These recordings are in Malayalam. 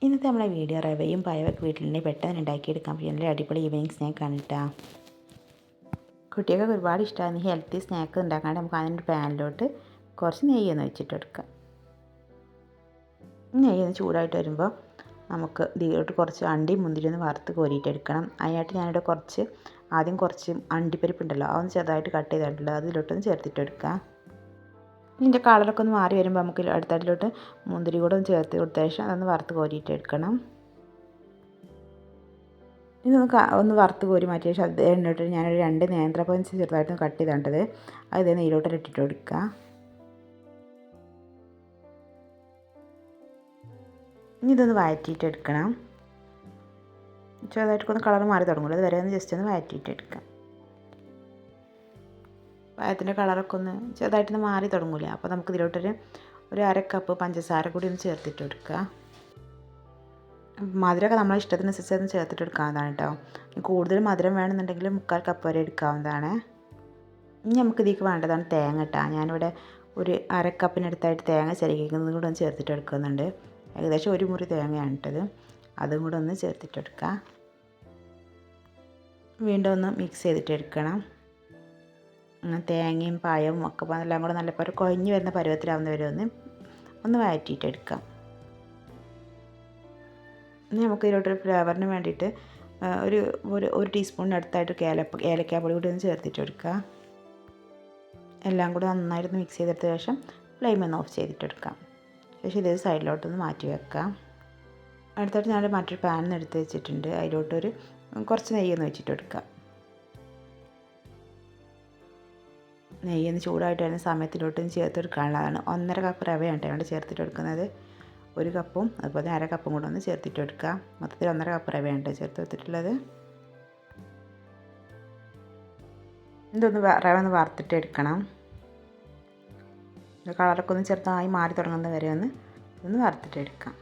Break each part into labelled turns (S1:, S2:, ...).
S1: ഇന്നത്തെ നമ്മളെ വീഡിയോ റവയും പഴമൊക്കെ വീട്ടിൽ പെട്ടെന്ന് ഉണ്ടാക്കിയെടുക്കാൻ പറ്റുന്ന അടിപൊളി ഈവനിങ് സ്നാക്കാണ് കേട്ടോ. കുട്ടികൾക്ക് ഒരുപാട് ഇഷ്ടമാണ് ഹെൽത്തി സ്നാക്ക് ഉണ്ടാക്കാണ്ട് നമുക്ക് അതിൻ്റെ പാനിലോട്ട് കുറച്ച് നെയ്യൊന്ന് വെച്ചിട്ട് എടുക്കാം. നെയ്യൊന്ന് ചൂടായിട്ട് വരുമ്പോൾ നമുക്ക് ഇതിലോട്ട് കുറച്ച് അണ്ടിയും മുന്തിരി ഒന്ന് വറുത്ത് കോരിയിട്ടെടുക്കണം. അതിനായിട്ട് ഞാനിവിടെ ആദ്യം കുറച്ച് അണ്ടിപ്പരിപ്പുണ്ടല്ലോ അതൊന്ന് ചെറുതായിട്ട് കട്ട് ചെയ്തിട്ടുള്ളത് അതിലോട്ടൊന്ന് ചേർത്തിട്ടെടുക്കാം. ഇതിൻ്റെ കളറൊക്കെ ഒന്ന് മാറി വരുമ്പോൾ നമുക്ക് അടുത്തതിലോട്ട് മുന്തിരി കൂടെ ഒന്ന് ചേർത്ത് കൊടുത്ത ശേഷം അതൊന്ന് വറുത്ത് കോരിയിട്ടെടുക്കണം. ഇതൊന്ന് വറുത്ത് കോരി മാറ്റിയ ശേഷം അത് എണ്ണയിട്ട് ഞാനൊരു 2 നേന്ത്രപ്പഴം ചെറുതായിട്ടൊന്ന് കട്ട് ചെയ്തിട്ടത് അത് നെയ്യിലോട്ട് ഇട്ടിട്ട് കൊടുക്കുക. ഇനി ഇതൊന്ന് വഴറ്റിയിട്ടെടുക്കണം. ചെറുതായിട്ടൊന്ന് കളർ മാറി തുടങ്ങുള്ളൂ, അതുവരെ ഒന്ന് ജസ്റ്റ് ഒന്ന് വഴറ്റിയിട്ടെടുക്കാം. പഴത്തിൻ്റെ കളറൊക്കെ ഒന്ന് ചെറുതായിട്ടൊന്ന് മാറി തുടങ്ങില്ല, അപ്പോൾ നമുക്ക് ഇതിലോട്ടൊരു 1/2 കപ്പ് പഞ്ചസാര കൂടി ഒന്ന് ചേർത്തിട്ട് കൊടുക്കുക. മധുരമൊക്കെ നമ്മളെ ഇഷ്ടത്തിനനുസരിച്ച് ഒന്ന് ചേർത്തിട്ട് എടുക്കാവുന്നതാണ് കേട്ടോ. കൂടുതൽ മധുരം വേണമെന്നുണ്ടെങ്കിൽ 3/4 കപ്പ് വരെ എടുക്കാവുന്നതാണ്. ഇനി നമുക്ക് ഇതിലേക്ക് വേണ്ടതാണ് തേങ്ങ കേട്ടോ. ഞാനിവിടെ ഒരു 1/2 കപ്പിനടുത്തായിട്ട് തേങ്ങ ചിരകിക്കുന്നതും കൂടെ ഒന്ന് ചേർത്തിട്ട് എടുക്കുന്നുണ്ട്. ഏകദേശം 1 മുറി തേങ്ങയാണ് ഇട്ടത്, അതും കൂടെ ഒന്ന് ചേർത്തിട്ടെടുക്കുക. വീണ്ടും ഒന്ന് മിക്സ് ചെയ്തിട്ടെടുക്കണം. തേങ്ങയും പഴവും ഒക്കെ എല്ലാം കൂടെ നല്ല കുഴഞ്ഞ് വരുന്ന പരുവത്തിലാവുന്ന വരെ ഒന്ന് വഴറ്റിയിട്ടെടുക്കാം. ഇനി നമുക്ക് ഇതിലോട്ടൊരു ഫ്ലേവറിന് വേണ്ടിയിട്ട് ഒരു ടീസ്പൂണിനടുത്തായിട്ട് ഏലക്കാപ്പൊടി കൂടി ഒന്ന് ചേർത്തിട്ടെടുക്കുക. എല്ലാം കൂടി നന്നായിട്ട് മിക്സ് ചെയ്തെടുത്ത ശേഷം ഫ്ലെയിം ഒന്ന് ഓഫ് ചെയ്തിട്ടെടുക്കാം. ശേഷം ഇതേ സൈഡിലോട്ടൊന്ന് മാറ്റി വെക്കാം. അടുത്തായിട്ട് ഞാൻ മറ്റൊരു പാൻ എടുത്ത് വെച്ചിട്ടുണ്ട്. അതിലോട്ടൊരു കുറച്ച് നെയ്യൊന്ന് വെച്ചിട്ടെടുക്കാം. നെയ്യൊന്ന് ചൂടായിട്ട് വരുന്ന സമയത്തിലോട്ട് ചേർത്തെടുക്കാനുള്ളതാണ്. 1.5 കപ്പ് റവയാണ് ഇവിടെ ചേർത്തിട്ടെടുക്കുന്നത്. 1 കപ്പും അതുപോലെ 1/2 കപ്പും കൂടെ ഒന്ന് ചേർത്തിട്ടെടുക്കുക. മൊത്തത്തിൽ 1.5 കപ്പ് റവയാണ് ചേർത്തെടുത്തിട്ടുള്ളത്. റവ ഒന്ന് വറുത്തിട്ട് എടുക്കണം. കളറൊക്കെ ഒന്ന് ചെറുതായി മാറി തുടങ്ങുന്നത് വരെ ഒന്ന് വറുത്തിട്ടെടുക്കാം.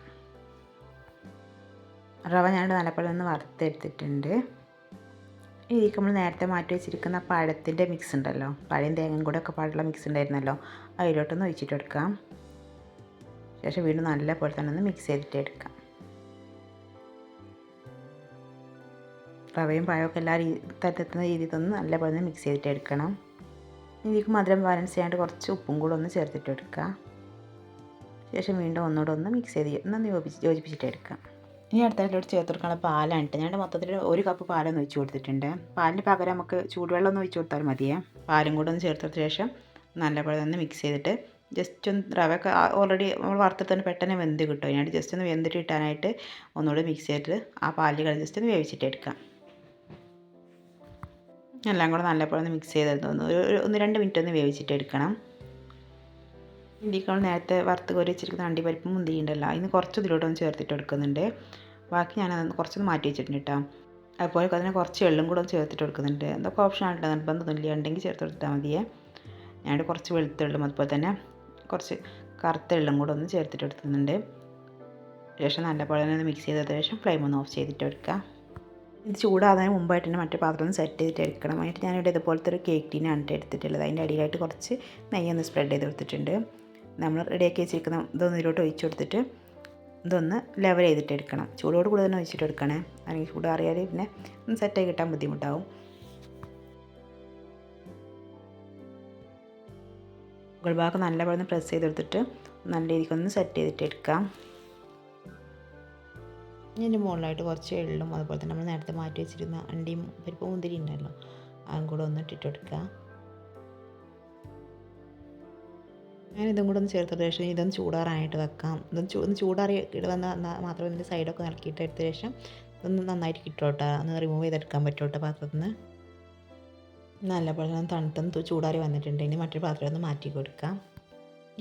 S1: റവ ഞാനിവിടെ നല്ലപോലെ ഒന്ന് വറുത്തെടുത്തിട്ടുണ്ട്. ഇതിലേക്ക് നമ്മൾ നേരത്തെ മാറ്റി വെച്ചിരിക്കുന്ന പഴത്തിൻ്റെ മിക്സ് ഉണ്ടല്ലോ, പഴയും തേങ്ങയും കൂടെ ഒക്കെ പാടുള്ള മിക്സ് ഉണ്ടായിരുന്നല്ലോ, അതിലോട്ടൊന്ന് ഒഴിച്ചിട്ടെടുക്കാം. ശേഷം വീണ്ടും നല്ലപോലെ തന്നെ ഒന്ന് മിക്സ് ചെയ്തിട്ടെടുക്കാം. റവയും പഴമൊക്കെ എല്ലാ തരത്തെത്തുന്ന രീതിയിൽ ഒന്ന് നല്ലപോലെ ഒന്ന് മിക്സ് ചെയ്തിട്ടെടുക്കണം. ഇതിലേക്ക് മധുരം ബാലൻസ് ചെയ്യാണ്ട് കുറച്ച് ഉപ്പും കൂടെ ഒന്ന് ചേർത്തിട്ടെടുക്കുക. ശേഷം വീണ്ടും ഒന്നുകൂടെ ഒന്ന് മിക്സ് ചെയ്ത് യോജിപ്പിച്ചിട്ടെടുക്കാം. ഇനി അടുത്തതിലോട്ട് ചേർത്ത് കൊടുക്കാനുള്ള പാലാണ് കേട്ടോ. ഞാൻ മൊത്തത്തിൽ 1 കപ്പ് പാലൊന്ന് ഒഴിച്ച് കൊടുത്തിട്ടുണ്ട്. പാലിന് പകരം നമുക്ക് ചൂടുവെള്ളം ഒന്ന് ഒഴിച്ച് കൊടുത്താൽ മതിയേ. പാലും കൂടെ ഒന്ന് ചേർത്ത ശേഷം നല്ലപോലെ ഒന്ന് മിക്സ് ചെയ്തിട്ട് ജസ്റ്റ് ഒന്ന് റവയൊക്കെ ഓൾറെഡി നമ്മൾ വറുത്തിട്ട് തന്നെ പെട്ടെന്ന് വെന്ത് കിട്ടും. അതിനായിട്ട് ജസ്റ്റ് ഒന്ന് വെന്തിട്ട് കിട്ടാനായിട്ട് ഒന്നുകൂടി മിക്സ് ചെയ്തിട്ട് ആ പാലിൽ ജസ്റ്റ് ഒന്ന് വേവിച്ചിട്ടെടുക്കാം. എല്ലാം കൂടെ നല്ലപോലെ ഒന്ന് മിക്സ് ചെയ്ത് ഒരു 1-2 മിനിറ്റ് ഒന്ന് വേവിച്ചിട്ടെടുക്കണം. ഇതിലേക്ക് നമ്മൾ നേരത്തെ വറുത്ത് കോരി വെച്ചിരിക്കുന്ന അണ്ടിപ്പരിപ്പും മുന്തിരി ഉണ്ടല്ലോ, അതിന് കുറച്ച് ഇതിലോട്ടൊന്ന് ചേർത്തിട്ട് എടുക്കുന്നുണ്ട്. ബാക്കി ഞാനതൊന്ന് കുറച്ചൊന്ന് മാറ്റി വെച്ചിട്ടുണ്ട് കേട്ടോ. അതുപോലെ അതിന് കുറച്ച് എള്ളും കൂടെ ഒന്ന് ചേർത്തിട്ട് കൊടുക്കുന്നുണ്ട്. എന്തൊക്കെ ഓപ്ഷനായിട്ട് നിർബന്ധമൊന്നുമില്ല, ഉണ്ടെങ്കിൽ ചേർത്ത് കൊടുത്താൽ മതിയേ. ഞാനിവിടെ കുറച്ച് വെളുത്തുള്ളും അതുപോലെ തന്നെ കുറച്ച് കറുത്ത എള്ളും കൂടെ ഒന്ന് ചേർത്തിട്ട് എടുക്കുന്നുണ്ട്. ശേഷം നല്ലപോലെ തന്നെ മിക്സ് ചെയ്തതിന് ശേഷം ഫ്ലെയിം ഒന്ന് ഓഫ് ചെയ്തിട്ട് എടുക്കുക. ഇത് ചൂടാകുന്നതിന് മുമ്പായിട്ട് തന്നെ മറ്റേ പാത്രം ഒന്ന് സെറ്റ് ചെയ്തിട്ട് എടുക്കണം. അതിനായിട്ട് ഞാനിവിടെ ഇതുപോലത്തെ ഒരു കേക്ക് ടീനാണ് എടുത്തിട്ടുള്ളത്. അതിൻ്റെ അടിയിലായിട്ട് കുറച്ച് നെയ്യൊന്ന് സ്പ്രെഡ് ചെയ്ത് കൊടുത്തിട്ടുണ്ട്. നമ്മൾ റെഡിയാക്കി വെച്ചിരിക്കുന്ന ഇതൊന്ന് ഇതിലോട്ട് ഒഴിച്ച് കൊടുത്തിട്ട് ഇതൊന്ന് ലെവൽ ചെയ്തിട്ട് എടുക്കണം. ചൂടോട് കൂടെ തന്നെ ഒഴിച്ചിട്ട് എടുക്കണേ, അല്ലെങ്കിൽ ചൂടാറിയാൽ പിന്നെ ഒന്ന് സെറ്റായി കിട്ടാൻ ബുദ്ധിമുട്ടാവും. മുകൾ ഭാഗം നല്ലപോലെ ഒന്ന് പ്രസ് ചെയ്തെടുത്തിട്ട് നല്ല രീതിക്കൊന്ന് സെറ്റ് ചെയ്തിട്ട് എടുക്കാം. ഇതിൻ്റെ മുകളിലായിട്ട് കുറച്ച് എള്ളും അതുപോലെ തന്നെ നമ്മൾ നേരത്തെ മാറ്റി വെച്ചിരുന്ന അണ്ടിയും പരിപ്പും മുന്തിരി ഉണ്ടല്ലോ, അതും കൂടെ ഒന്ന് ഇട്ടിട്ട് എടുക്കുക. ഞാൻ ഇതും കൂടെ ഒന്ന് ചേർത്ത ശേഷം ഇതൊന്ന് ചൂടാറാനായിട്ട് വെക്കാം. ഒന്ന് ചൂടാറി വന്നാൽ മാത്രമേ ഇതിൻ്റെ സൈഡൊക്കെ ഇളക്കിയിട്ട് എടുത്ത ശേഷം ഇതൊന്ന് നന്നായിട്ട് കിട്ടും കേട്ടോ. ഒന്ന് റിമൂവ് ചെയ്തെടുക്കാൻ പറ്റും കേട്ടോ പാത്രത്തിൽ നിന്ന്. നല്ലപോലെ തണുത്തൊന്ന് ചൂടാറി വന്നിട്ടുണ്ട്. ഇനി മറ്റൊരു പാത്രം ഒന്ന് മാറ്റി കൊടുക്കാം.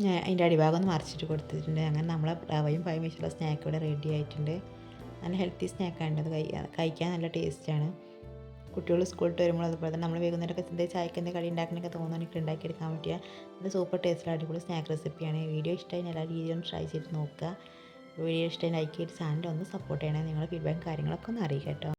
S1: ഞാൻ അതിൻ്റെ അടിഭാഗം ഒന്ന് മറിച്ചിട്ട് കൊടുത്തിട്ടുണ്ട്. അങ്ങനെ നമ്മളെ റവയും പഴം വെച്ചുള്ള സ്നാക്ക് ഇവിടെ റെഡി ആയിട്ടുണ്ട്. നല്ല ഹെൽത്തി സ്നാക്കാണ്. അത് കഴിക്കാൻ നല്ല ടേസ്റ്റാണ്. കുട്ടികൾ സ്കൂളിൽ വരുമ്പോൾ അതുപോലെ തന്നെ നമ്മൾ വൈകുന്നേരമൊക്കെ എന്തെങ്കിലും ചായക്ക് എന്തെങ്കിലും കടി ഉണ്ടാക്കണമെങ്കിൽ തോന്നുന്നെങ്കിൽ ഉണ്ടാക്കിയെടുക്കാൻ പറ്റിയ ഇത് സൂപ്പർ ടേസ്റ്റിൽ അടിപൊളി സ്നാക്ക് റെസിപ്പിയാണ്. വീഡിയോ ഇഷ്ടമായി എല്ലാ രീതിയിലും ട്രൈ ചെയ്ത് നോക്കുക. വീഡിയോ ഇഷ്ടമായി ലൈക്ക് ചെയ്ത് ചാനൽ ഒന്ന് സപ്പോർട്ട് ചെയ്യണേ. നിങ്ങളുടെ ഫീഡ്ബാക്കും കാര്യങ്ങളൊക്കെ ഒന്ന് അറിയിക്കുക കേട്ടോ.